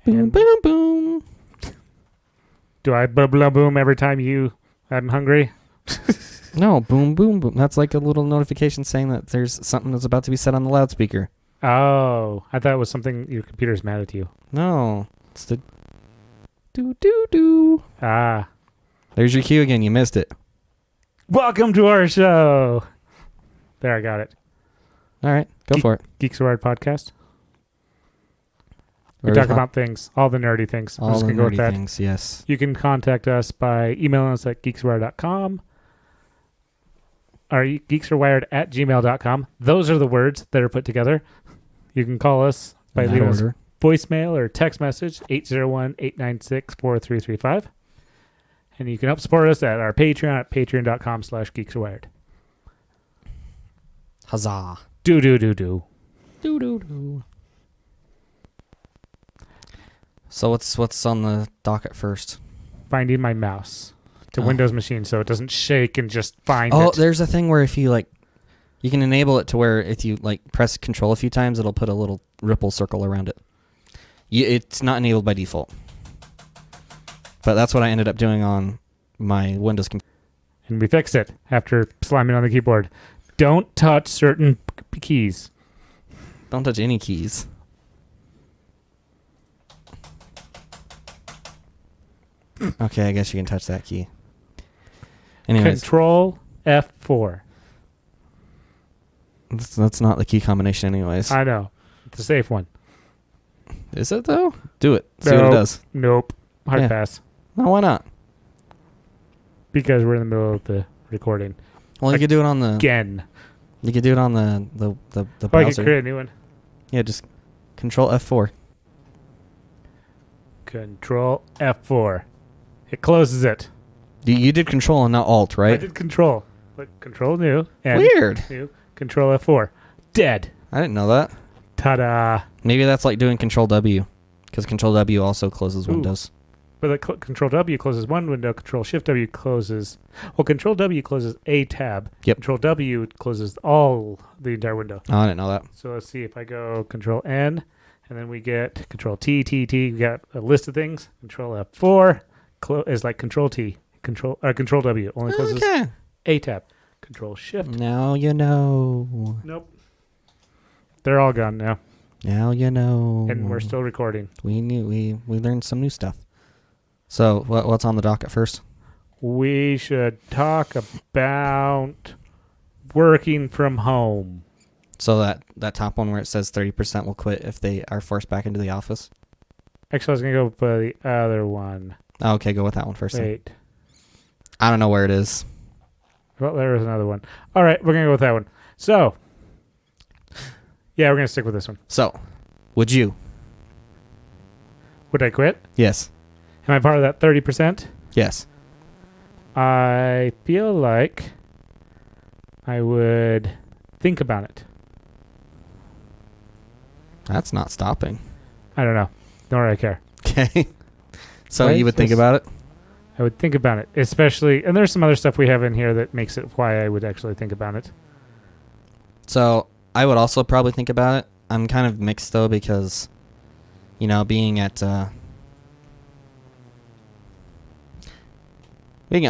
Boom, boom, boom. Do I boom boom every time I'm hungry? No, boom, boom, boom. That's like a little notification saying that there's something that's about to be said on the loudspeaker. Oh, I thought it was something your computer's mad at you. No, it's the do. Ah. There's your cue again. You missed it. Welcome to our show. There, I got it. All right, go for it. Geeks Wired podcast. We talk about things, all the nerdy things. All the nerdy things, yes. You can contact us by emailing us at geekswired.com or geekswired@gmail.com. Those are the words that are put together. You can call us by leaving us voicemail or text message 801-896-4335. And you can help support us at our Patreon at patreon.com/geekswired. Huzzah. Do. Do. So what's on the docket first? Finding my mouse to Windows machine so it doesn't shake and just find it. Oh, there's a thing where if you you can enable it to where if you press Control a few times, it'll put a little ripple circle around it. It's not enabled by default. But that's what I ended up doing on my Windows computer. And we fixed it after slamming on the keyboard. Don't touch certain keys. Don't touch any keys. Okay, I guess you can touch that key. Anyways. Control F4. That's not the key combination anyways. I know. It's a safe one. Is it though? Do it. See what it does. Nope. Hard pass. No, why not? Because we're in the middle of the recording. Well, you could do it on the... Again. You could do it on the browser. I could create a new one. Yeah, just Control F4. Control F4. It closes it. You did Control and not Alt, right? I did Control. But Control new. And Weird. New. Control F4. Dead. I didn't know that. Ta-da. Maybe that's like doing Control W. Because Control W also closes Windows. But Control W closes one window. Control Shift W closes... Well, Control W closes a tab. Yep. Control W closes the entire window. Oh, I didn't know that. So let's see if I go Control N, and then we get Control T. We got a list of things. Control F4 is like Control T. Control W only closes a tab. Control Shift. Now you know. Nope. They're all gone now. Now you know. And we're still recording. We learned some new stuff. So what's on the docket first? We should talk about working from home. So that top one where it says 30% will quit if they are forced back into the office? Actually, I was going to go for the other one. Oh, okay, go with that one first. Wait. Then. I don't know where it is. Well, there was another one. All right, we're going to go with that one. So, yeah, we're going to stick with this one. So, would you? Would I quit? Yes. Am I part of that 30%? Yes. I feel like I would think about it. That's not stopping. I don't know. Nor do I care. Okay. So Right? you would think about it? I would think about it, especially, and there's some other stuff we have in here that makes it why I would actually think about it. So I would also probably think about it. I'm kind of mixed though because, being at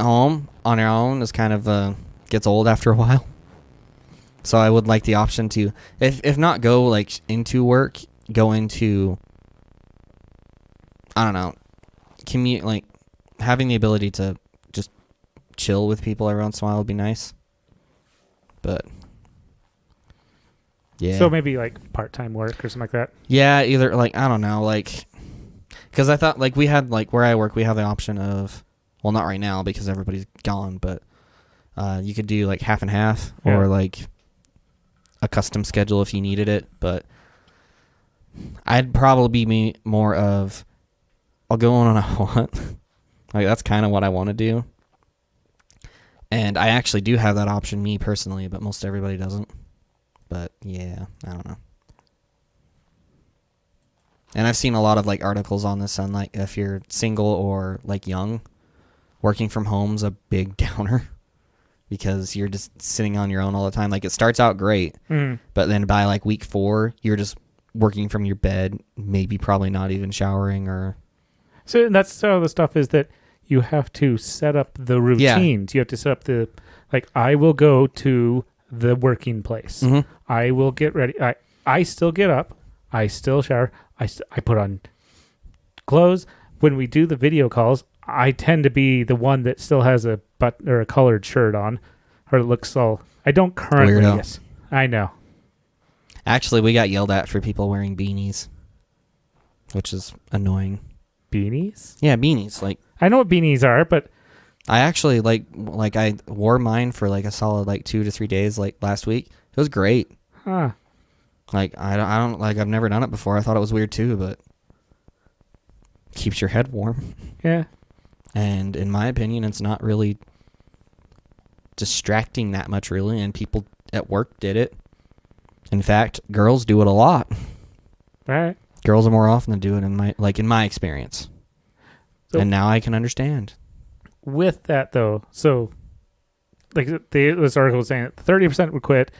home on your own is kind of gets old after a while. So I would like the option to, if not go into work, go into, I don't know, commute, having the ability to just chill with people every once in a while would be nice. But yeah. So maybe part-time work or something like that. Yeah, either I don't know, because I thought we had where I work, we have the option of, well, not right now because everybody's gone, but you could do half and half or a custom schedule if you needed it. But I'd probably be more of, I'll go on when I want. That's kind of what I want to do. And I actually do have that option, me personally, but most everybody doesn't. But yeah, I don't know. And I've seen a lot of articles on this on if you're single or young, working from home's a big downer because you're just sitting on your own all the time. It starts out great, but then by week 4, you're just working from your bed, maybe probably not even showering or. So that's some of the stuff is that you have to set up the routines. You have to set up the, like, I will go to the working place. Mm-hmm. I will get ready. I still get up. I still shower. I put on clothes. When we do the video calls, I tend to be the one that still has a button or a colored shirt on, or it looks all. I don't currently. Weirdo. Yes, I know. Actually, we got yelled at for people wearing beanies, which is annoying. Beanies? Yeah, beanies. Like, I know what beanies are, but I actually like I wore mine for like a solid like 2 to 3 days like last week. It was great. huh? Like I don't like I've never done it before. I thought it was weird too, but keeps your head warm. Yeah. And in my opinion, it's not really distracting that much really, and people at work did it. In fact, girls do it a lot. All right. Girls are more often to do it in my experience. So, and now I can understand. With that though, so like this article was saying that 30% would quit.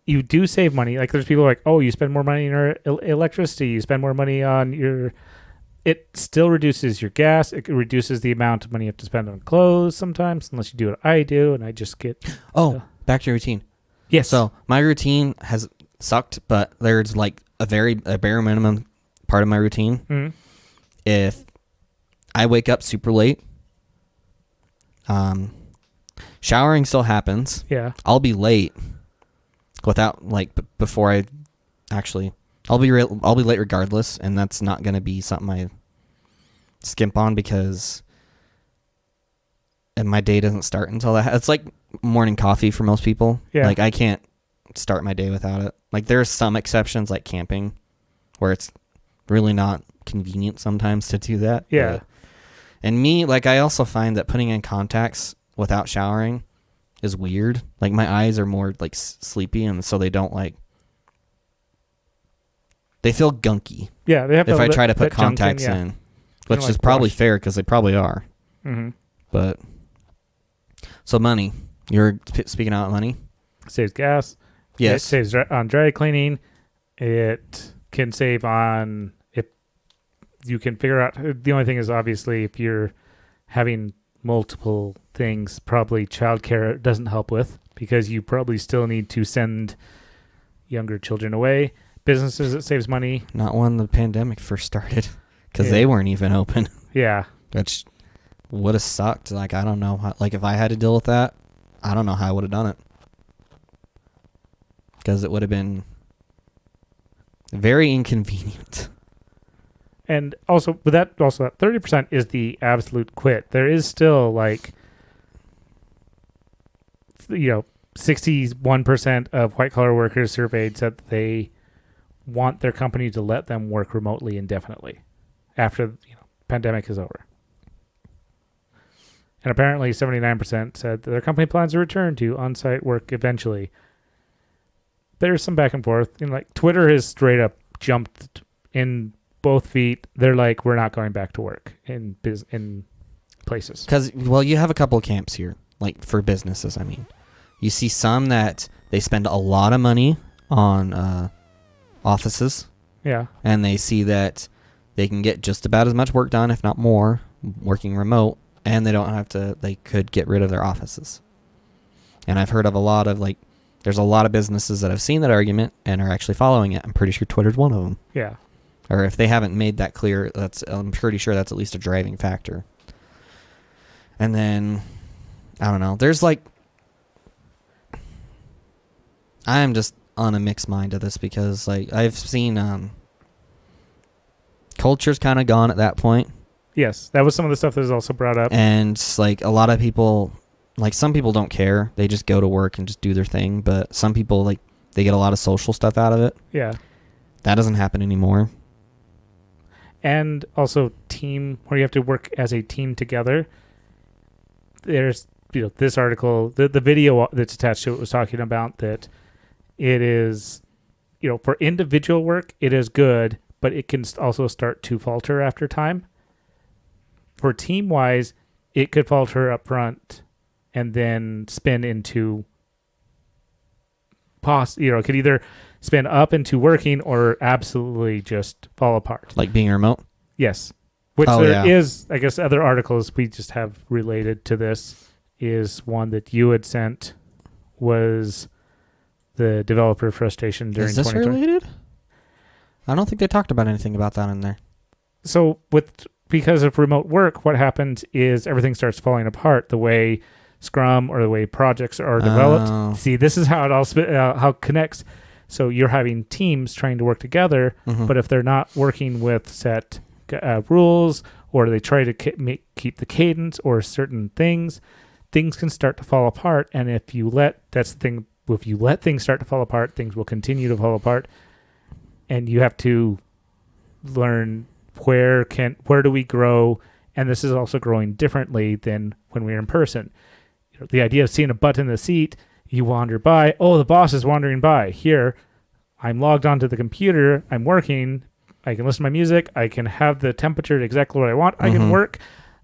You do save money. Like there's people like, oh, you spend more money on your electricity. You spend more money on your. It still reduces your gas. It reduces the amount of money you have to spend on clothes sometimes, unless you do what I do, and I just get. Oh, back to your routine. Yes. So my routine has sucked, but there's like a bare minimum part of my routine. Mm-hmm. If I wake up super late, showering still happens. Yeah. I'll be late without before I actually. I'll be late regardless, and that's not going to be something I skimp on because my day doesn't start until that. It's like morning coffee for most people. Yeah. Like I can't start my day without it. Like there's some exceptions like camping where it's really not convenient sometimes to do that. Yeah. But, and me, like I also find that putting in contacts without showering is weird. Like my eyes are more like sleepy, and so they don't like. They feel gunky. Yeah, they have. If I try to put contacts in, which is probably fair because they probably are. Mm-hmm. But so money. You're speaking out money. Saves gas. Yes. It saves on dry cleaning. It can save on if you can figure out. The only thing is obviously if you're having multiple things, probably childcare doesn't help with because you probably still need to send younger children away. Businesses, it saves money. Not when the pandemic first started because they weren't even open. Yeah. Which would have sucked. Like, I don't know. Like, if I had to deal with that, I don't know how I would have done it. Because it would have been very inconvenient. And also, with that 30% is the absolute quit. There is still 61% of white collar workers surveyed said that they want their company to let them work remotely indefinitely after pandemic is over. And apparently 79% said that their company plans to return to on-site work eventually. There's some back and forth. Twitter has straight up jumped in both feet. They're like, we're not going back to work in places. Because, you have a couple of camps here, like for businesses, I mean. You see some that they spend a lot of money on offices. Yeah. And they see that they can get just about as much work done, if not more, working remote, and they could get rid of their offices. And I've heard of a lot of, there's a lot of businesses that have seen that argument and are actually following it. I'm pretty sure Twitter's one of them. Yeah. Or if they haven't made that clear, I'm pretty sure that's at least a driving factor. And then, I don't know, there's I'm just on a mixed mind of this because I've seen culture's kind of gone at that point. Yes, that was some of the stuff that was also brought up. And a lot of people, some people don't care. They just go to work and just do their thing. But some people, they get a lot of social stuff out of it. Yeah. That doesn't happen anymore. And also team, where you have to work as a team together. There's, this article, the video that's attached to it was talking about that it is, for individual work, it is good, but it can also start to falter after time. For team-wise, it could falter up front and then spin into it could either spin up into working or absolutely just fall apart. Like being remote? Yes. Which there is, I guess, other articles we just have related to this is one that you had sent was the developer frustration during 2020. Is this related? I don't think they talked about anything about that in there. So because of remote work, what happens is everything starts falling apart the way Scrum or the way projects are developed. Oh. See, this is how it all how it connects. So you're having teams trying to work together, but if they're not working with set rules, or they try to keep the cadence or certain things can start to fall apart. And if you let things start to fall apart, things will continue to fall apart. And you have to learn where do we grow, and this is also growing differently than when we're in person. The idea of seeing a butt in the seat, you wander by, oh, the boss is wandering by. Here, I'm logged onto the computer, I'm working, I can listen to my music, I can have the temperature exactly what I want, I can work.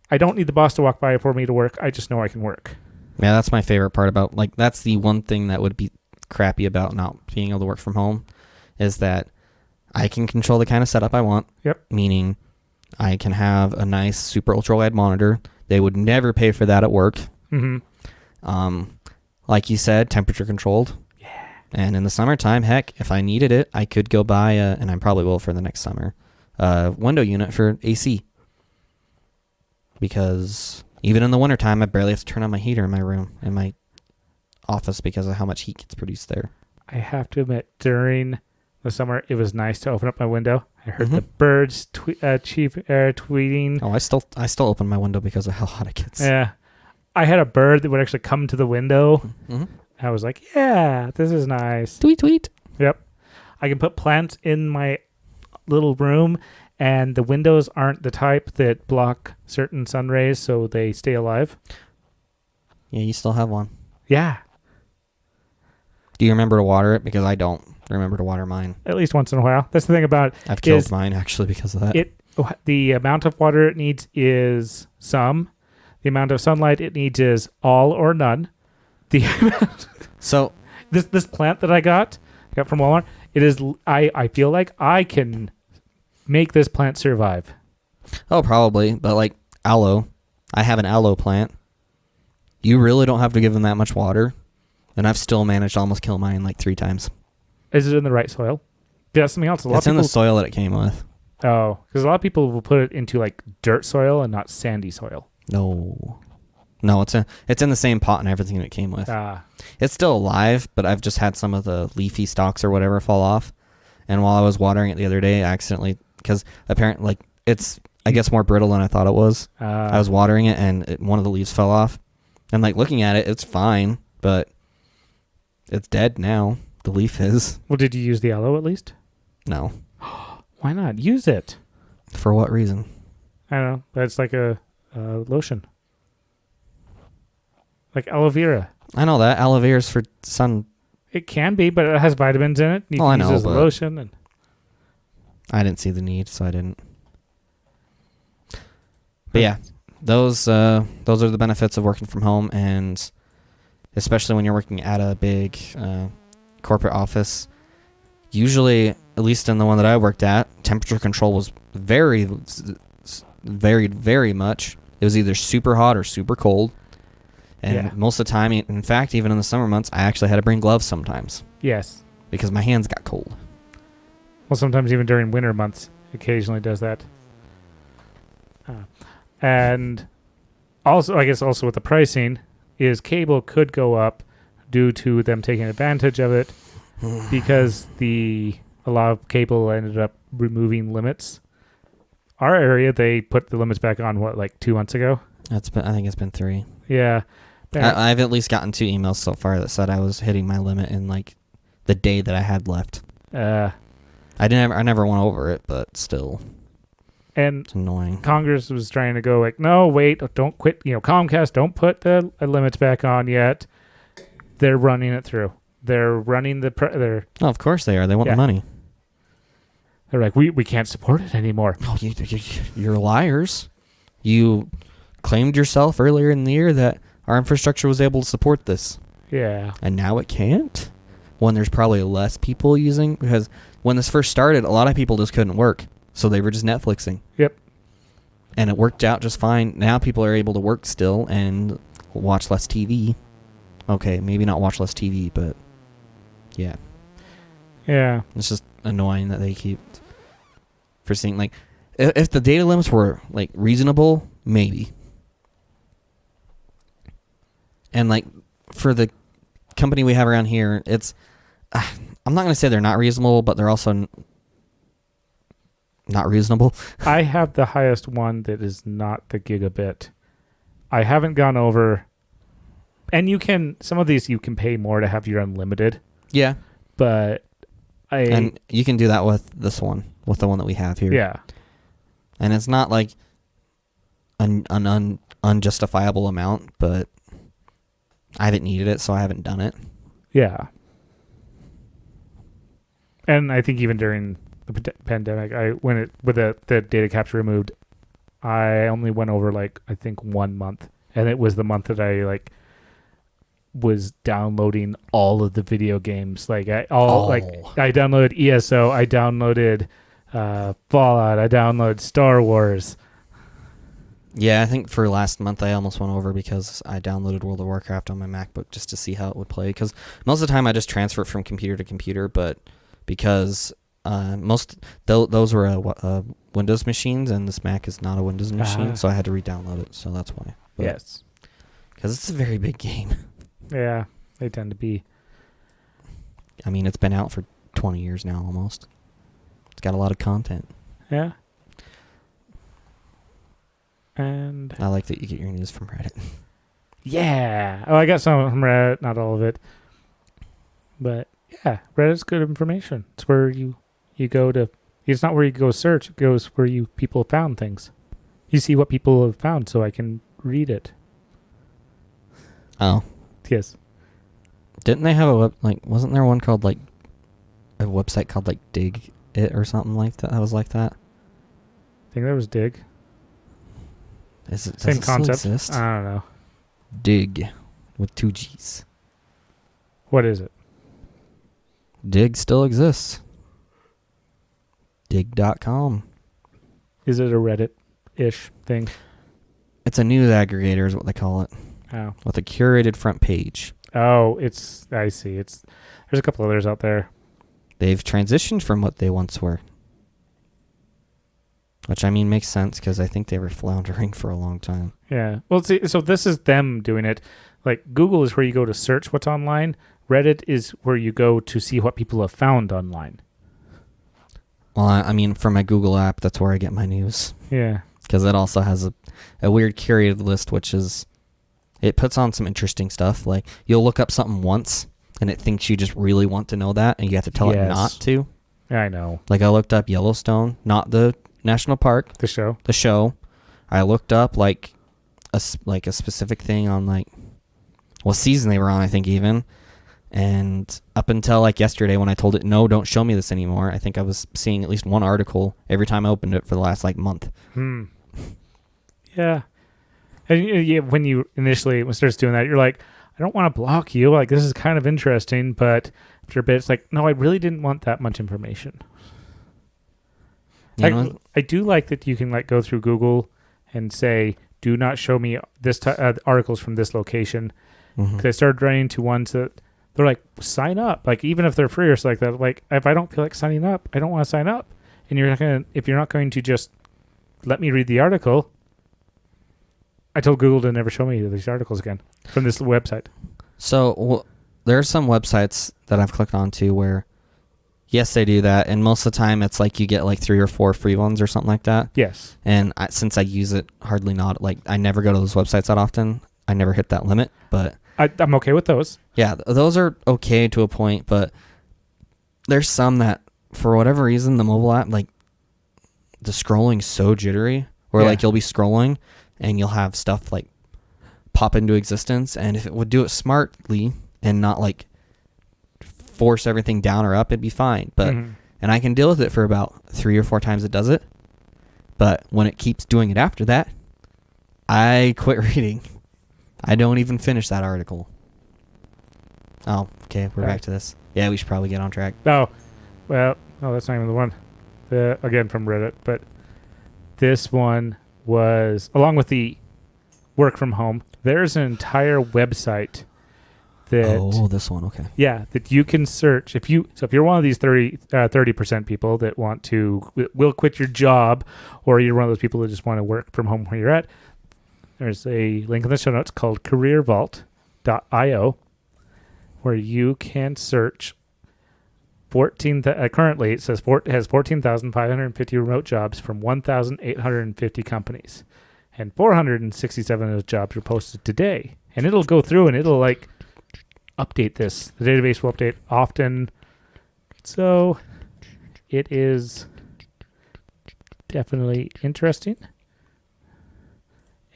I don't need the boss to walk by for me to work, I just know I can work. Yeah, that's my favorite part about, like, that's the one thing that would be crappy about not being able to work from home, is that I can control the kind of setup I want. Yep. Meaning I can have a nice super ultra wide monitor. They would never pay for that at work. Like you said, temperature controlled. Yeah. And in the summertime, heck, if I needed it, I could go buy and I probably will for the next summer, a window unit for AC. Because even in the wintertime, I barely have to turn on my heater in my room, in my office, because of how much heat gets produced there. I have to admit, during the summer, it was nice to open up my window. I heard the birds tweeting. Oh, I still open my window because of how hot it gets. Yeah. I had a bird that would actually come to the window. I was like, yeah, this is nice. Tweet, tweet. Yep. I can put plants in my little room, and the windows aren't the type that block certain sun rays, so they stay alive. Yeah, you still have one. Yeah. Do you remember to water it? Because I don't remember to water mine. At least once in a while. That's the thing about it. I've killed mine, actually, because of that. The amount of water it needs is some. The amount of sunlight it needs is all or none. So this plant that I got from Walmart, it is. I feel like I can make this plant survive. Oh, probably. But like aloe, I have an aloe plant. You really don't have to give them that much water. And I've still managed to almost kill mine like 3 times. Is it in the right soil? That's something else. It's in the soil that it came with. Oh, because a lot of people will put it into like dirt soil and not sandy soil. No, it's in the same pot and everything that it came with. It's still alive, but I've just had some of the leafy stalks or whatever fall off. And while I was watering it the other day, I accidentally, because apparently like it's, I guess, more brittle than I thought it was. I was watering it and one of the leaves fell off. And like looking at it, it's fine, but it's dead now. The leaf is. Well, did you use the aloe at least? No. Why not? Use it. For what reason? I don't know. That's like a lotion. Like aloe vera. I know that. Aloe vera is for sun. It can be, but it has vitamins in it. You can use it as a lotion. And I didn't see the need, so I didn't. But yeah, those are the benefits of working from home, and especially when you're working at a big corporate office. Usually, at least in the one that I worked at, temperature control was very, very much. It was either super hot or super cold. And most of the time, in fact, even in the summer months, I actually had to bring gloves sometimes. Yes. Because my hands got cold. Well, sometimes even during winter months, occasionally does that. And also, I guess also with the pricing, is cable could go up due to them taking advantage of it because a lot of cable ended up removing limits. Our area, they put the limits back on, like 2 months ago? I think it's been 3. Yeah. I've at least gotten 2 emails so far that said I was hitting my limit in like the day that I had left. I never went over it, but still. And it's annoying. Congress was trying to go like, no, wait, don't quit. Comcast, don't put the limits back on yet. They're running it through. They're running the. Oh, of course they are. They want the money. They're like, we can't support it anymore. Oh, you're liars. You claimed yourself earlier in the year that our infrastructure was able to support this. Yeah. And now it can't? when there's probably less people using, because when this first started, a lot of people just couldn't work, so they were just Netflixing. Yep. And it worked out just fine. Now people are able to work still and watch less TV. Okay, maybe not watch less TV, but yeah. Yeah. It's just annoying that they keep foreseeing, like, if the data limits were, like, reasonable, maybe. And, like, for the company we have around here, it's, I'm not going to say they're not reasonable, but they're also not reasonable. I have the highest one that is not the gigabit. I haven't gone over, and some of these you can pay more to have your unlimited. Yeah. But and you can do that with this one, with the one that we have here. Yeah. And it's not like an unjustifiable amount, but I haven't needed it, so I haven't done it. Yeah. And I think even during the pandemic, with the data capture removed, I only went over like I think 1 month, and it was the month that I like was downloading all of the video games. Like I downloaded ESO, I downloaded Fallout, I downloaded Star Wars. Yeah, I think for last month I almost went over because I downloaded World of Warcraft on my MacBook just to see how it would play. Because most of the time I just transfer it from computer to computer, but because those were Windows machines, and this Mac is not a Windows machine, so I had to re-download it. So that's why. But, yes, because it's a very big game. Yeah, they tend to be. I mean, it's been out for 20 years now almost. It's got a lot of content. Yeah. And I like that you get your news from Reddit. Yeah. Oh, I got some from Reddit, not all of it. But yeah, Reddit's good information. It's where you go to. It's not where you go search. It goes where people have found things. You see what people have found, so I can read it. Oh. Yes. Didn't they have wasn't there one called like a website called like Dig It or something like that? That was like that. I think that was Dig. Is it same concept? Still exist? I don't know. Dig with 2 G's. What is it? Dig still exists. Dig.com. Is it a Reddit-ish thing? It's a news aggregator is what they call it. Oh. With a curated front page. Oh, I see. There's a couple others out there. They've transitioned from what they once were. Which, I mean, makes sense because I think they were floundering for a long time. Yeah. Well, see, so this is them doing it. Like, Google is where you go to search what's online. Reddit is where you go to see what people have found online. Well, I mean, from my Google app, that's where I get my news. Yeah. Because it also has a weird curated list, which is... It puts on some interesting stuff. Like, you'll look up something once, and it thinks you just really want to know that, and you have to tell it not to. Yeah, I know. Like, I looked up Yellowstone, not the national park. The show. The show. I looked up, like a specific thing on, like, what season they were on, I think, even. And up until, like, yesterday when I told it, no, don't show me this anymore, I think I was seeing at least one article every time I opened it for the last, like, month. Yeah. And when it starts doing that, you're like, I don't want to block you. Like, this is kind of interesting, but after a bit, it's like, no, I really didn't want that much information. I do like that you can like go through Google and say, do not show me this articles from this location. Because I started running to ones that they're like, sign up. Like, even if they're free or something like that, like, if I don't feel like signing up, I don't want to sign up. And if you're not going to just let me read the article, I told Google to never show me these articles again from this website. So there are some websites that I've clicked onto where, yes, they do that. And most of the time, it's like you get like 3 or 4 free ones or something like that. Yes. And since I use it hardly not, like I never go to those websites that often. I never hit that limit. But I'm okay with those. Yeah, those are okay to a point. But there's some that, for whatever reason, the mobile app, like the scrolling's so jittery. Where like you'll be scrolling and you'll have stuff like pop into existence, and if it would do it smartly and not like force everything down or up, it'd be fine. But and I can deal with it for about 3 or 4 times it does it. But when it keeps doing it after that, I quit reading. I don't even finish that article. Oh, okay, we're back to this. Yeah, we should probably get on track. Oh, well, no, that's not even the one. Again, from Reddit. But this one was, along with the work from home, there's an entire website that... Oh, this one, okay. Yeah, that you can search. If you're one of these 30% people that will quit your job, or you're one of those people that just want to work from home where you're at, there's a link in the show notes called CareerVault.io, where you can search currently it says it has 14,550 remote jobs from 1,850 companies, and 467 of those jobs were posted today. And it'll go through and it'll like update this. The database will update often, so it is definitely interesting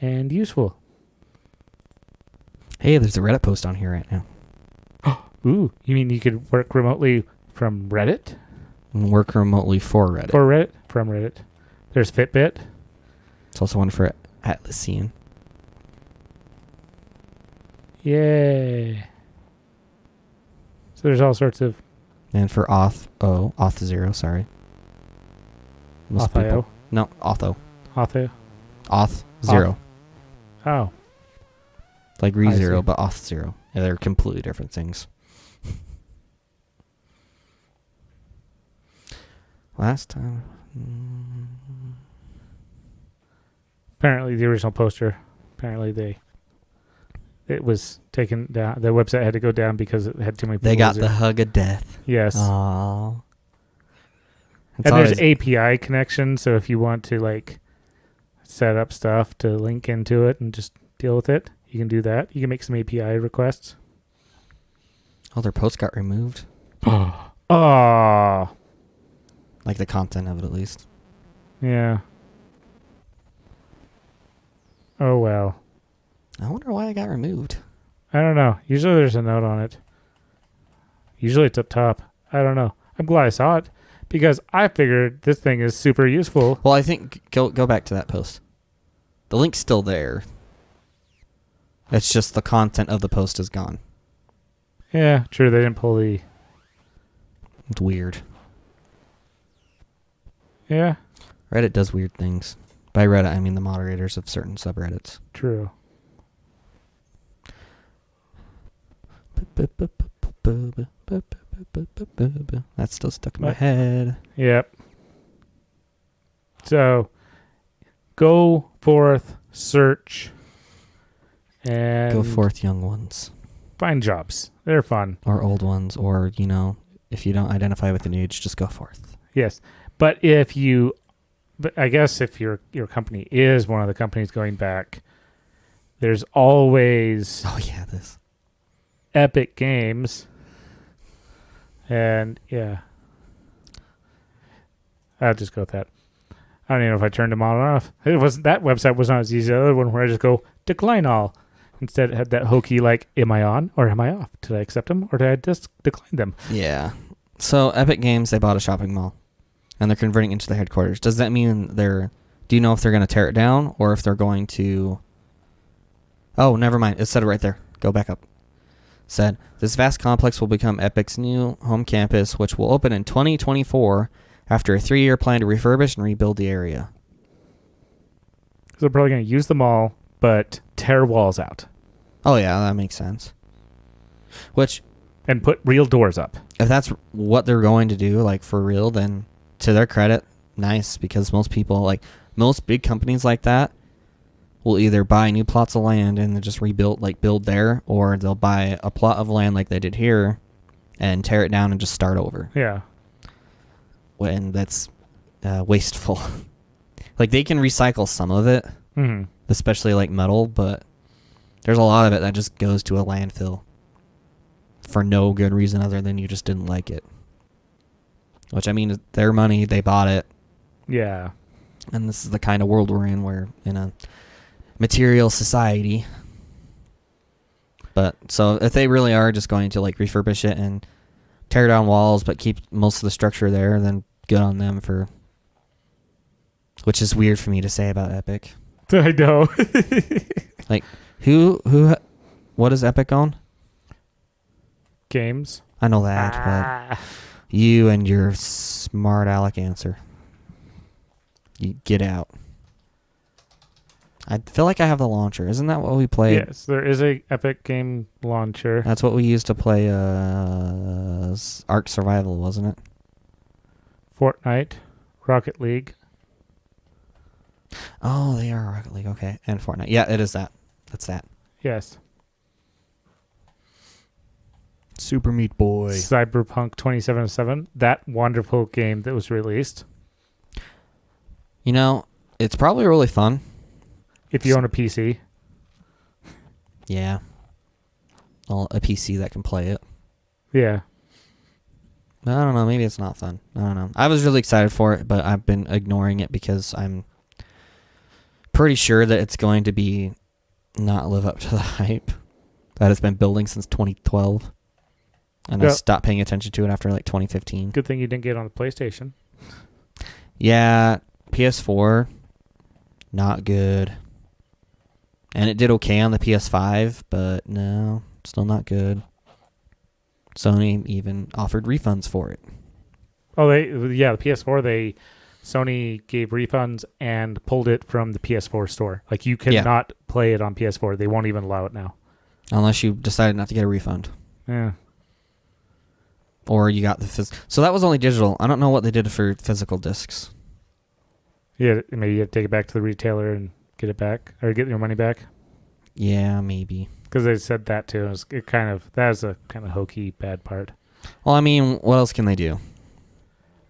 and useful. Hey, there's a Reddit post on here right now. Ooh, you mean you could work remotely from Reddit? Work remotely for Reddit. From Reddit. There's Fitbit. It's also one for Atlassian. Yay. So there's all sorts of... And for Auth0, sorry. Auth.io? No, Auth0. Auth.io? Auth0. Oh. Like ReZero, but Auth0. Yeah, they're completely different things. Last time... Apparently the original poster, it was taken down. The website had to go down because it had too many people. They got the hug of death. Yes. Aww. And there's API connection, so if you want to like set up stuff to link into it and just deal with it, you can do that. You can make some API requests. Oh, their post got removed. Oh. Like the content of it, at least. Yeah. Oh, well. I wonder why it got removed. I don't know. Usually there's a note on it. Usually it's up top. I don't know. I'm glad I saw it because I figured this thing is super useful. Well, I think go back to that post. The link's still there. It's just the content of the post is gone. Yeah, true. They didn't pull the... It's weird. Yeah. Reddit does weird things. By Reddit, I mean the moderators of certain subreddits. True. That's still stuck in my head. Yep. So, go forth, search, and... Go forth, young ones. Find jobs. They're fun. Or old ones, or, if you don't identify with an age, just go forth. Yes. But I guess if your company is one of the companies going back, there's always... Oh, yeah, this. Epic Games. And, yeah. I'll just go with that. I don't even know if I turned them on or off. That website was not as easy as the other one where I just go, decline all. Instead, it had that hokey, like, am I on or am I off? Did I accept them or did I just decline them? Yeah. So, Epic Games, they bought a shopping mall. And they're converting into the headquarters. Does that mean do you know if they're going to tear it down or if they're going to... Oh, never mind. It said it right there. Go back up. Said, this vast complex will become Epic's new home campus, which will open in 2024 after a 3-year plan to refurbish and rebuild the area. So they're probably going to use the mall, but tear walls out. Oh, yeah, that makes sense. And put real doors up. If that's what they're going to do, like, for real, then... To their credit, nice, because most people, like, most big companies like that will either buy new plots of land and then just build there, or they'll buy a plot of land like they did here and tear it down and just start over. Yeah. When that's wasteful. Like, they can recycle some of it, especially, like, metal, but there's a lot of it that just goes to a landfill for no good reason other than you just didn't like it. Which, I mean, their money, they bought it. Yeah. And this is the kind of world we're in. We're in a material society. But, so, if they really are just going to, like, refurbish it and tear down walls but keep most of the structure there, then good on them for... Which is weird for me to say about Epic. I know. Like, what does Epic own? Games. I know that, but you and your smart aleck answer. You get out. I feel like I have the launcher. Isn't that what we played? Yes, there is a Epic Game Launcher. That's what we used to play Ark Survival, wasn't it? Fortnite, Rocket League. Oh, they are Rocket League. Okay. And Fortnite. Yeah, it is that. That's that. Yes. Super Meat Boy. Cyberpunk 2077. That wonderful game that was released. You know, it's probably really fun. If you own a PC. Yeah. Well, a PC that can play it. Yeah. I don't know. Maybe it's not fun. I don't know. I was really excited for it, but I've been ignoring it because I'm pretty sure that it's going to be not live up to the hype that it's been building since 2012. And I stopped paying attention to it after like 2015. Good thing you didn't get on the PlayStation. Yeah. PS4, not good. And it did okay on the PS5, but no, still not good. Sony even offered refunds for it. Oh, the PS4, Sony gave refunds and pulled it from the PS4 store. Like, you cannot play it on PS4. They won't even allow it now. Unless you decided not to get a refund. Yeah. Or you got the so that was only digital. I don't know what they did for physical discs. Yeah, maybe you have to take it back to the retailer and get it back, or get your money back. Yeah, maybe. Because they said that too. That was a kind of hokey bad part. Well, I mean, what else can they do?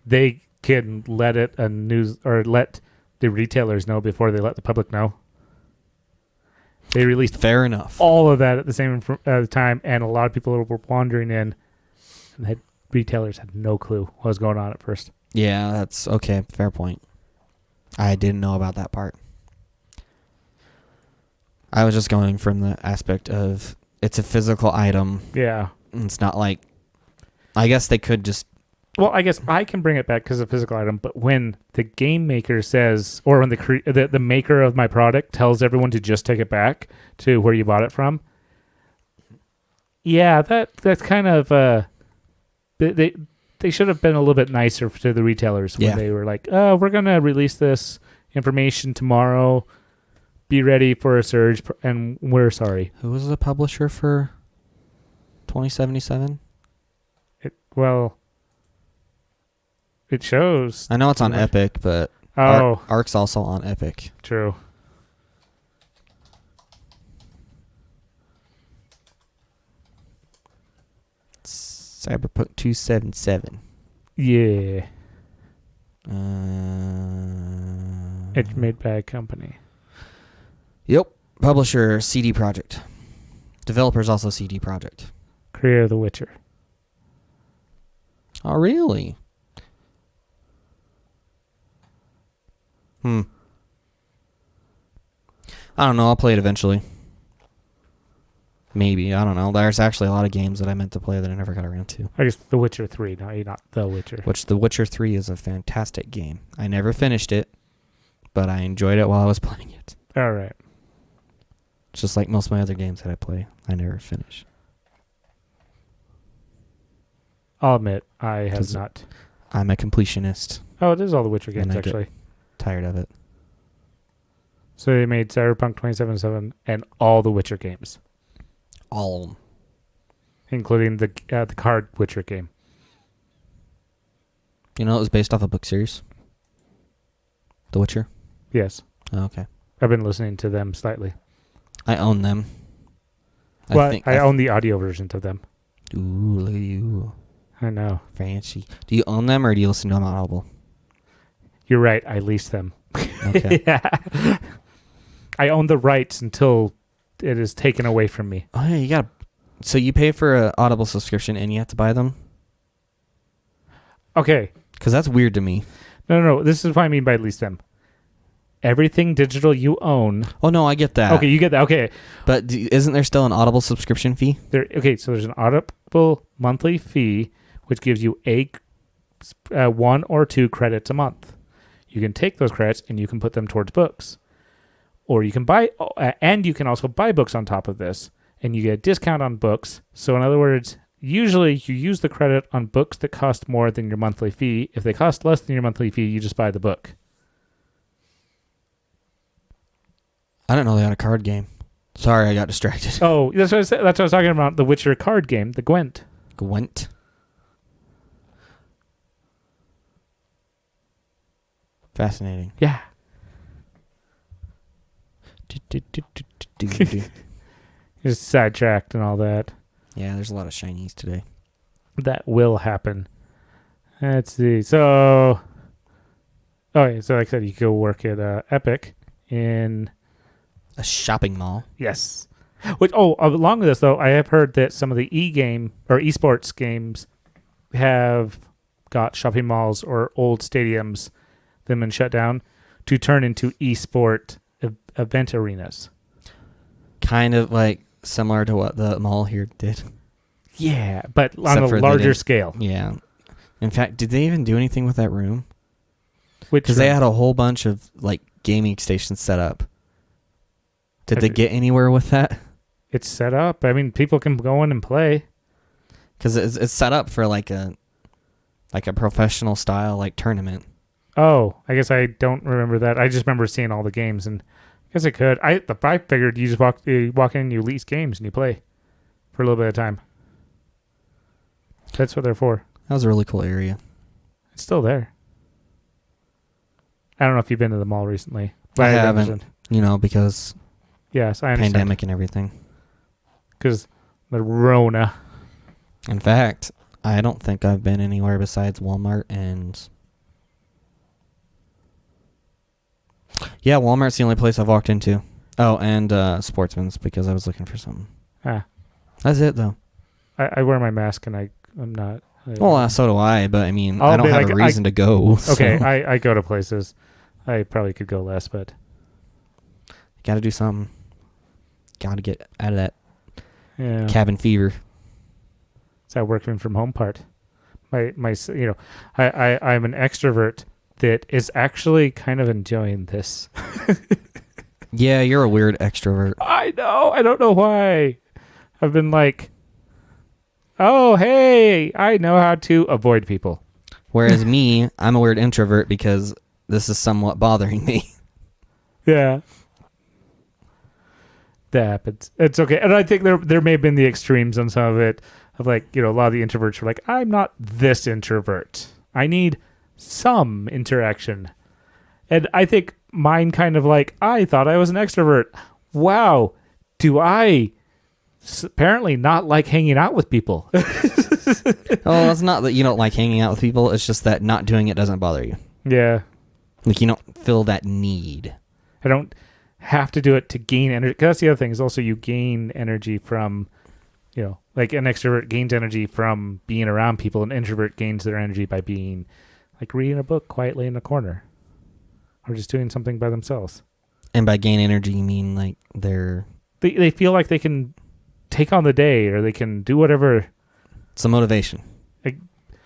They can let the retailers know before they let the public know. They released fair enough all of that at the same time, and a lot of people were wandering in, and retailers had no clue what was going on at first. Yeah, that's okay. Fair point. I didn't know about that part. I was just going from the aspect of it's a physical item. Yeah. It's not like... I guess they could just... Well, I guess I can bring it back because it's a physical item, but when the game maker says, or when the maker of my product tells everyone to just take it back to where you bought it from, yeah, that's kind of... They should have been a little bit nicer to the retailers when they were like, oh, we're going to release this information tomorrow. Be ready for a surge, and we're sorry. Who was the publisher for 2077? It shows. I know it's on Epic, but Ark's also on Epic. True. Cyberpunk 277. Yeah. It's made by a company. Yep. Publisher, CD Projekt. Developers also CD Projekt. Creator of The Witcher. Oh, really? I don't know. I'll play it eventually. Maybe. I don't know. There's actually a lot of games that I meant to play that I never got around to. I guess The Witcher 3, not The Witcher. Which The Witcher 3 is a fantastic game. I never finished it, but I enjoyed it while I was playing it. All right. Just like most of my other games that I play, I never finish. I'll admit, I have not. I'm a completionist. Oh, it is all the Witcher games, actually. Tired of it. So they made Cyberpunk 2077 and all the Witcher games. All of them. Including the card Witcher game. You know it was based off a book series? The Witcher? Yes. Oh, okay. I've been listening to them slightly. I own them. I own the audio versions of them. Ooh, I know. Fancy. Do you own them or do you listen to them on Audible? You're right. I lease them. Okay. Yeah. I own the rights until it is taken away from me. Oh, yeah, you got. So you pay for an Audible subscription and you have to buy them? Okay. Because that's weird to me. No. This is what I mean by lease them. Everything digital you own. Oh, no, I get that. Okay, you get that. Okay. But isn't there still an Audible subscription fee? So there's an Audible monthly fee, which gives you one or two credits a month. You can take those credits and you can put them towards books. Or you can and you can also buy books on top of this. And you get a discount on books. So in other words, usually you use the credit on books that cost more than your monthly fee. If they cost less than your monthly fee, you just buy the book. I didn't know they had a card game. Sorry, I got distracted. Oh, that's what I was talking about. The Witcher card game, the Gwent. Gwent. Fascinating. Yeah. Just sidetracked and all that. Yeah, there's a lot of shinies today. That will happen. Let's see. So, like I said, you could go work at Epic in a shopping mall. Yes. Along with this though, I have heard that some of the e-game or esports games have got shopping malls or old stadiums that have been shut down to turn into esport event arenas. Kind of like similar to what the mall here did. Yeah, but on a larger scale. Yeah. In fact, did they even do anything with that room? Because they had a whole bunch of like gaming stations set up. Did they get anywhere with that? It's set up. I mean, people can go in and play. Because it's set up for like a professional style like tournament. Oh, I guess I don't remember that. I just remember seeing all the games, and I guess it could. I figured you just walk in, you lease games, and you play for a little bit of time. That's what they're for. That was a really cool area. It's still there. I don't know if you've been to the mall recently. But I haven't. Because yes, I understand. pandemic and everything. Because the Rona. In fact, I don't think I've been anywhere besides Walmart and... Yeah, Walmart's the only place I've walked into. Oh, and Sportsman's because I was looking for something. That's it, though. I wear my mask and I'm not... so do I, but I mean, I don't have a reason to go. Okay, so. I go to places. I probably could go less, but... Got to do something. Got to get out of that Yeah. cabin fever. It's that working from home part. I'm an extrovert that is actually kind of enjoying this. Yeah, you're a weird extrovert. I know. I don't know why. I've been like, oh, hey, I know how to avoid people. Whereas me, I'm a weird introvert because this is somewhat bothering me. Yeah. That happens. It's okay. And I think there may have been the extremes on some of it. Of like, a lot of the introverts were like, I'm not this introvert. I need some interaction. And I think mine kind of like, I thought I was an extrovert. Wow. Do I apparently not like hanging out with people? Oh, it's not that you don't like hanging out with people. It's just that not doing it doesn't bother you. Yeah. Like you don't feel that need. I don't have to do it to gain energy. 'Cause that's the other thing is also you gain energy from, like an extrovert gains energy from being around people. An introvert gains their energy by being like reading a book quietly in a corner or just doing something by themselves. And by gain energy, you mean like they feel like they can take on the day or they can do whatever. It's a motivation.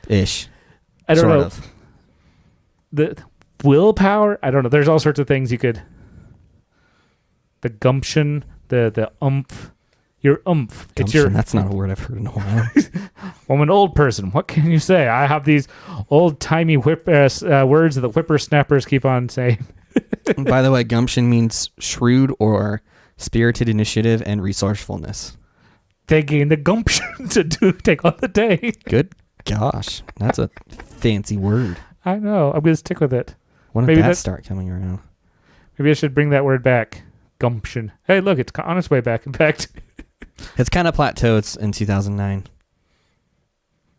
Ish. I don't know. Sort of. The willpower, I don't know. There's all sorts of things you could. The gumption, the oomph. Your oomph. Gumption, that's not a word I've heard in a while. I'm an old person. What can you say? I have these old-timey words that the whippersnappers keep on saying. By the way, gumption means shrewd or spirited initiative and resourcefulness. They gain the gumption to take on the day. Good gosh. That's a fancy word. I know. I'm going to stick with it. When did that start coming around? Maybe I should bring that word back. Gumption. Hey, look, it's on its way back, in fact. It's kind of plateaued in 2009.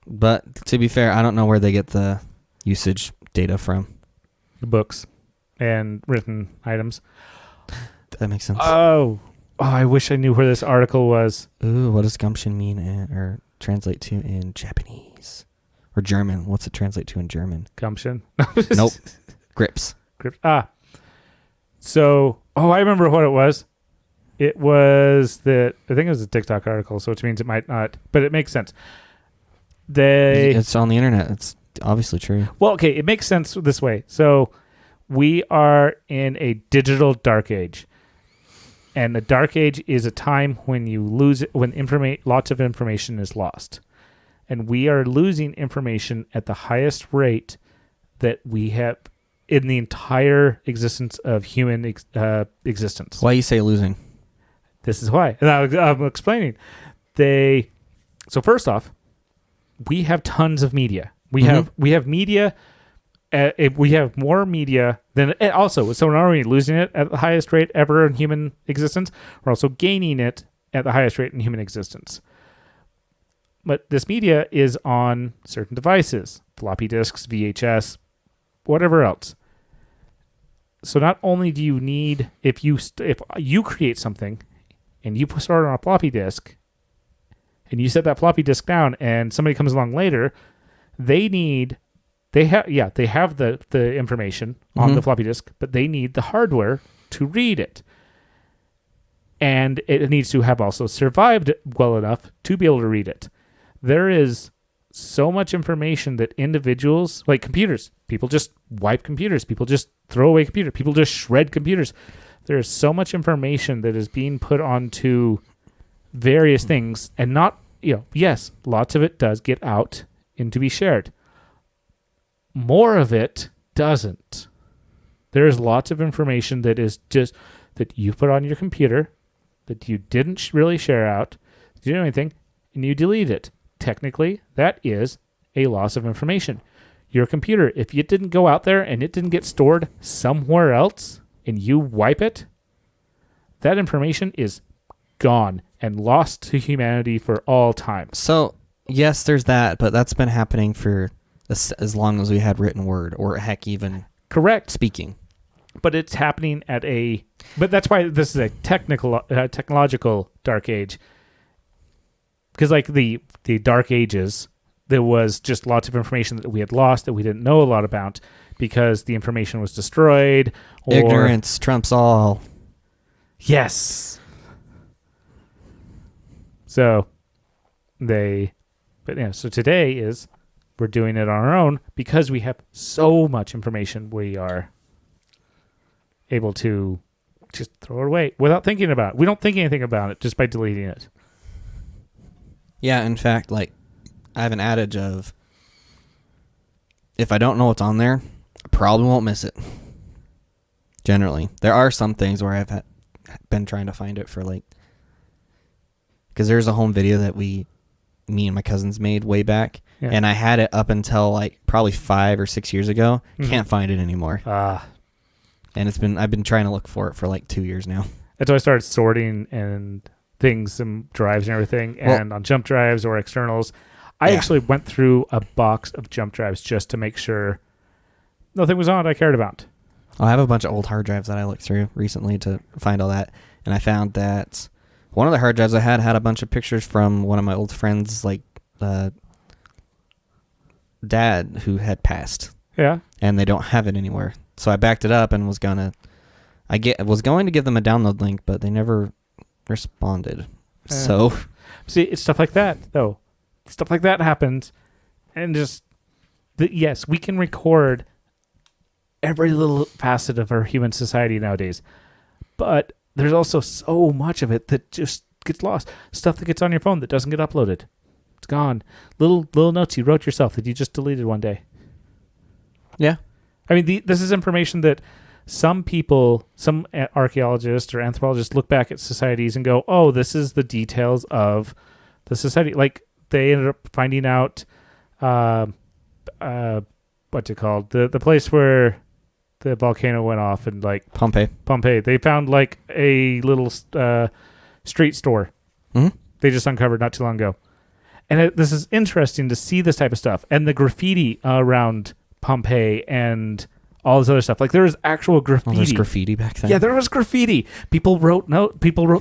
But to be fair, I don't know where they get the usage data from. The books and written items. That makes sense. Oh, I wish I knew where this article was. Ooh, what does gumption mean or translate to in Japanese? Or German? What's it translate to in German? Gumption? Nope. Grips. So, I remember what it was. It was I think it was a TikTok article, so which means it might not, but it makes sense. It's on the internet. It's obviously true. Well, okay, it makes sense this way. So we are in a digital dark age. And the dark age is a time when you lose when lots of information is lost. And we are losing information at the highest rate that we have in the entire existence of human existence. Why you say losing? This is why. And I'm explaining. So first off, we have tons of media. We have media. We have more media than also. So we're not only losing it at the highest rate ever in human existence, we're also gaining it at the highest rate in human existence. But this media is on certain devices, floppy disks, VHS, whatever else. So not only do you need, if you create something and you start it on a floppy disk and you set that floppy disk down and somebody comes along later, they have the information on the floppy disk, but they need the hardware to read it. And it needs to have also survived well enough to be able to read it. There is so much information that individuals, like computers, people just wipe computers, people just throw away computers, people just shred computers. There is so much information that is being put onto various things, and not, yes, lots of it does get out and to be shared. More of it doesn't. There is lots of information that is just that you put on your computer that you didn't really share out, you didn't do anything, and you delete it. Technically, that is a loss of information. Your computer, if it didn't go out there and it didn't get stored somewhere else and you wipe it, that information is gone and lost to humanity for all time. So, yes, there's that, but that's been happening for as long as we had written word, or heck, even correct speaking. But it's happening but that's why this is a technological dark age. Because like the dark ages, there was just lots of information that we had lost that we didn't know a lot about because the information was destroyed. Or ignorance trumps all. Yes. So so today we're doing it on our own because we have so much information. We are able to just throw it away without thinking about it. We don't think anything about it just by deleting it. Yeah, in fact, like, I have an adage of, if I don't know what's on there, I probably won't miss it. Generally. There are some things where I've been trying to find it for, like, because there's a home video that me and my cousins made way back, and I had it up until, like, probably 5 or 6 years ago. Can't find it anymore. And I've been trying to look for it for, like, 2 years now. That's why I started sorting and things and drives and everything, and on jump drives or externals. I actually went through a box of jump drives just to make sure nothing was on it I cared about. I have a bunch of old hard drives that I looked through recently to find all that, and I found that one of the hard drives I had a bunch of pictures from one of my old friends, like dad who had passed. Yeah. And they don't have it anywhere. So I backed it up and was going to give them a download link, but they never responded. So see, it's stuff like that though. Stuff like that happens, and just yes, we can record every little facet of our human society nowadays, but there's also so much of it that just gets lost. Stuff that gets on your phone that doesn't get uploaded, it's gone. Little notes you wrote yourself that you just deleted one day. Yeah, I mean this is information that some people, some archaeologists or anthropologists look back at societies and go, oh, this is the details of the society. Like they ended up finding out, what's it called? The place where the volcano went off and like Pompeii. They found like a little street store. Mm-hmm. They just uncovered not too long ago. And this is interesting to see this type of stuff. And the graffiti around Pompeii and all this other stuff. Like there was actual graffiti. There was graffiti back then. Yeah, there was graffiti. People wrote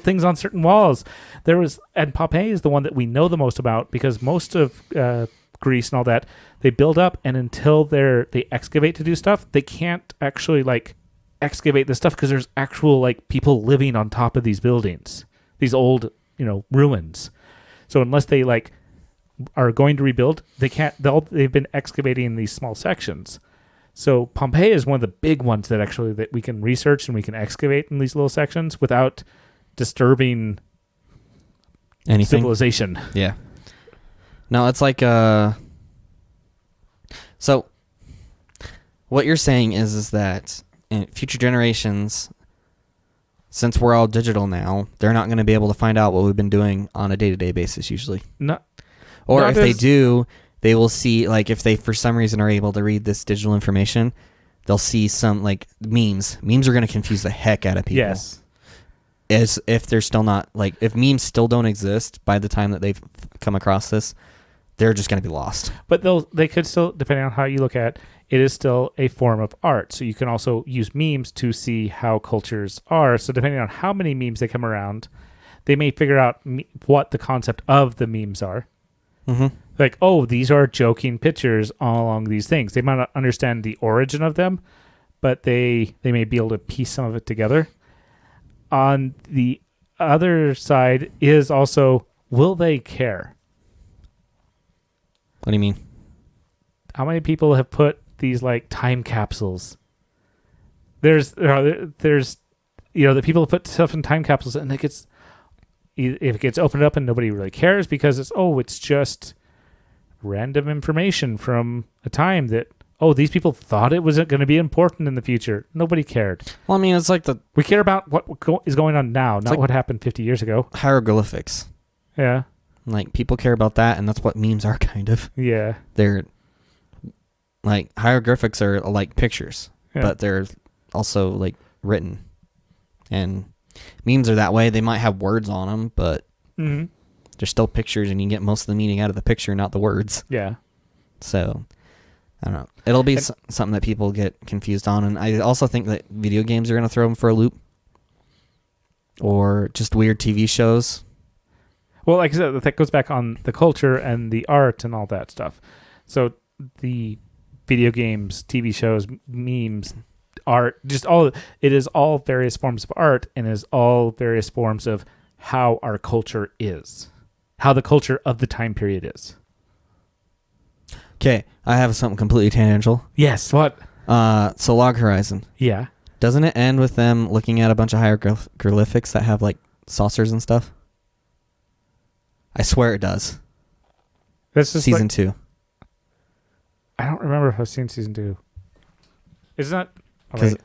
things on certain walls. And Pompeii is the one that we know the most about because most of Greece and all that, they build up, and until they excavate to do stuff, they can't actually like excavate this stuff because there's actual like people living on top of these buildings, these old ruins. So unless they like are going to rebuild, they can't. They've been excavating in these small sections. So Pompeii is one of the big ones that we can research and we can excavate in these little sections without disturbing anything. Civilization. Yeah. No, it's like so what you're saying is that in future generations, since we're all digital now, they're not going to be able to find out what we've been doing on a day-to-day basis usually. No. Or if they do, they will see, like, if they for some reason are able to read this digital information, they'll see some, like, memes. Memes are going to confuse the heck out of people. Yes. As if they're still not, like, if memes still don't exist by the time that they've come across this, they're just going to be lost. But they could still, depending on how you look at it, it is still a form of art. So you can also use memes to see how cultures are. So depending on how many memes they come around, they may figure out what the concept of the memes are. Mm-hmm. Like, oh, these are joking pictures all along these things. They might not understand the origin of them, but they may be able to piece some of it together. On the other side is also, will they care? What do you mean? How many people have put these like time capsules? There's the people who put stuff in time capsules, and if it gets opened up and nobody really cares because it's just random information from a time that these people thought it was going to be important in the future. Nobody cared. Well, I mean, it's like we care about what is going on now, not what happened 50 years ago. Hieroglyphics. Yeah. Like, people care about that, and that's what memes are, kind of. Yeah. They're, like, hieroglyphics are like pictures, but they're also, like, written. And memes are that way. They might have words on them, but they're still pictures, and you get most of the meaning out of the picture, not the words. Yeah. So, I don't know. It'll be something that people get confused on, and I also think that video games are going to throw them for a loop. Or just weird TV shows. Well, like I said, that goes back on the culture and the art and all that stuff. So the video games, TV shows, memes, art, it is all various forms of art, and is all various forms of how our culture is, how the culture of the time period is. Okay, I have something completely tangential. Yes, what? So Log Horizon. Yeah. Doesn't it end with them looking at a bunch of hieroglyphics that have, like, saucers and stuff? I swear it does. That's just Season 2. I don't remember if I've seen Season 2. It's not... Because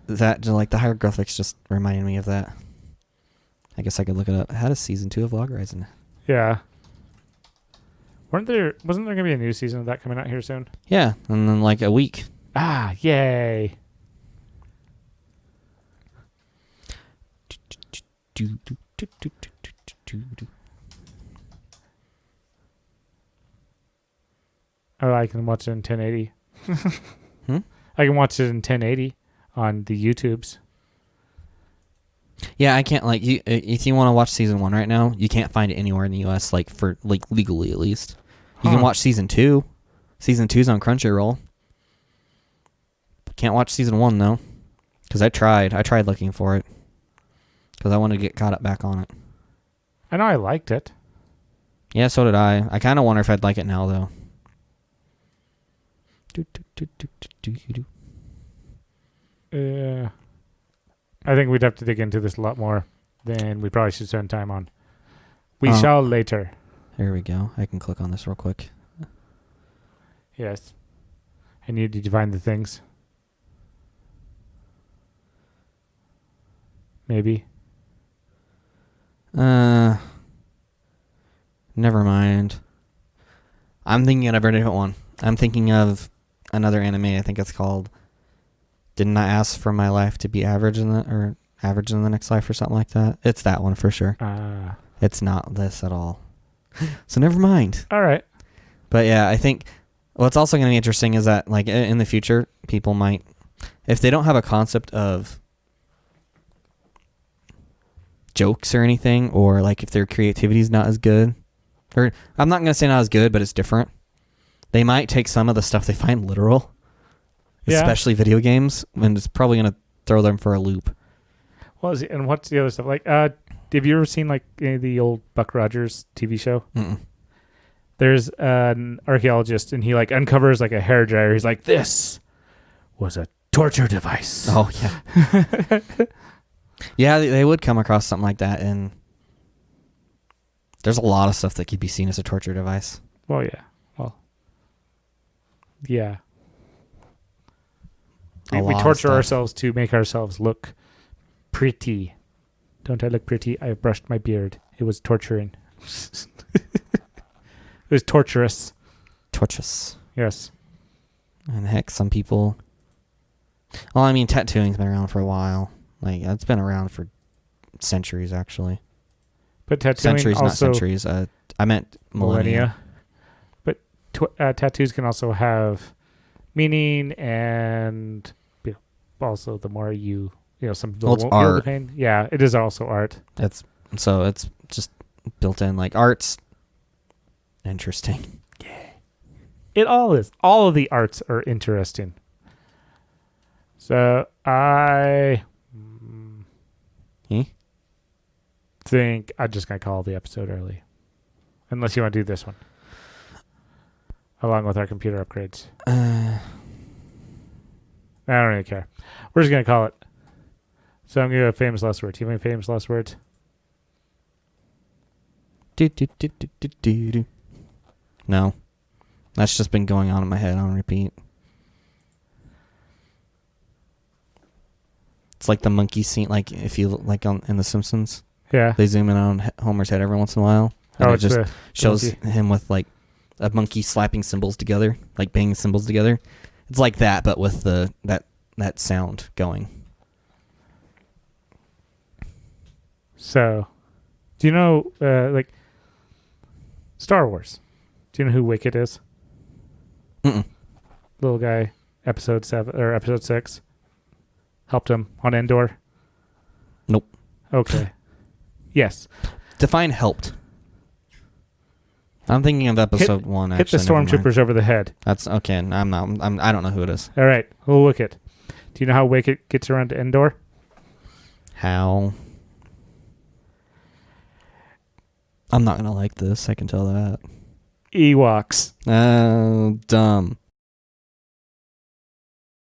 that, just like, the hieroglyphics just reminded me of that. I guess I could look it up. How does Season 2 of Log Horizon? Yeah. Wasn't there going to be a new season of that coming out here soon? Yeah, and then, like, a week. Ah, yay. Oh, I can watch it in 1080. I can watch it in 1080 on the YouTubes. Yeah, I can't, like, if you want to watch Season 1 right now, you can't find it anywhere in the U.S., like, for, like, legally at least. You can watch Season 2. Season 2's on Crunchyroll. Can't watch Season 1, though. Because I tried looking for it. Because I wanted to get caught up back on it. I know I liked it. Yeah, so did I. I kind of wonder if I'd like it now, though. I think we'd have to dig into this a lot more than we probably should spend time on. We shall later. There we go. I can click on this real quick. Yes. I need you to find the things. Maybe. Never mind. I'm thinking of a different one. I'm thinking of another anime. I think it's called Didn't I Ask for My Life to Be Average in the Next Life or something like that. It's that one for sure. It's not this at all. So never mind. All right. But yeah, I think what's also going to be interesting is that, like, in the future, people might, if they don't have a concept of jokes or anything, or like if their creativity is not as good, or I'm not going to say not as good, but it's different, they might take some of the stuff they find literal, especially video games, and it's probably going to throw them for a loop. Well, and what's the other stuff? Like, have you ever seen like any of the old Buck Rogers TV show? Mm-mm. There's an archaeologist, and he like uncovers like a hairdryer. He's like, "This was a torture device." Oh yeah, yeah. They would come across something like that, and there's a lot of stuff that could be seen as a torture device. Well, yeah. Well, yeah. A We lot of torture stuff. ourselves to make ourselves look pretty. Don't I look pretty? I have brushed my beard. It was torturing. It was torturous. Torturous. Yes. And heck, some people. Well, I mean, tattooing's been around for a while. Like, it's been around for centuries, actually. But tattooing Centuries, not also centuries. I meant millennia. But tattoos can also have meaning, and also the more some people Well, it's won't feel the art. pain. Yeah, it is also art. It's just built in. Like, art's interesting. It all is. All of the arts are interesting. So I think I'm just going to call the episode early. Unless you want to do this one. Along with our computer upgrades. I don't really care. We're just going to call it. So I'm going to go famous last words. Do you have any famous last words? No. That's just been going on in my head on repeat. It's like the monkey scene, like if you like in The Simpsons. Yeah. They zoom in on Homer's head every once in a while. And it just shows him with like a monkey slapping cymbals together, like banging cymbals together. It's like that, but with that sound going. So, do you know, like, Star Wars? Do you know who Wicket is? Mm-mm. Little guy, episode 7 or episode 6. Helped him on Endor. Nope. Okay. Yes. Define helped. I'm thinking of episode 1. Hit the Actually, never mind. stormtroopers over the head. That's okay. I'm not. I don't know who it is. All right. Little Wicket. Do you know how Wicket gets around to Endor? How? I'm not gonna like this. I can tell that. Ewoks. Oh, dumb.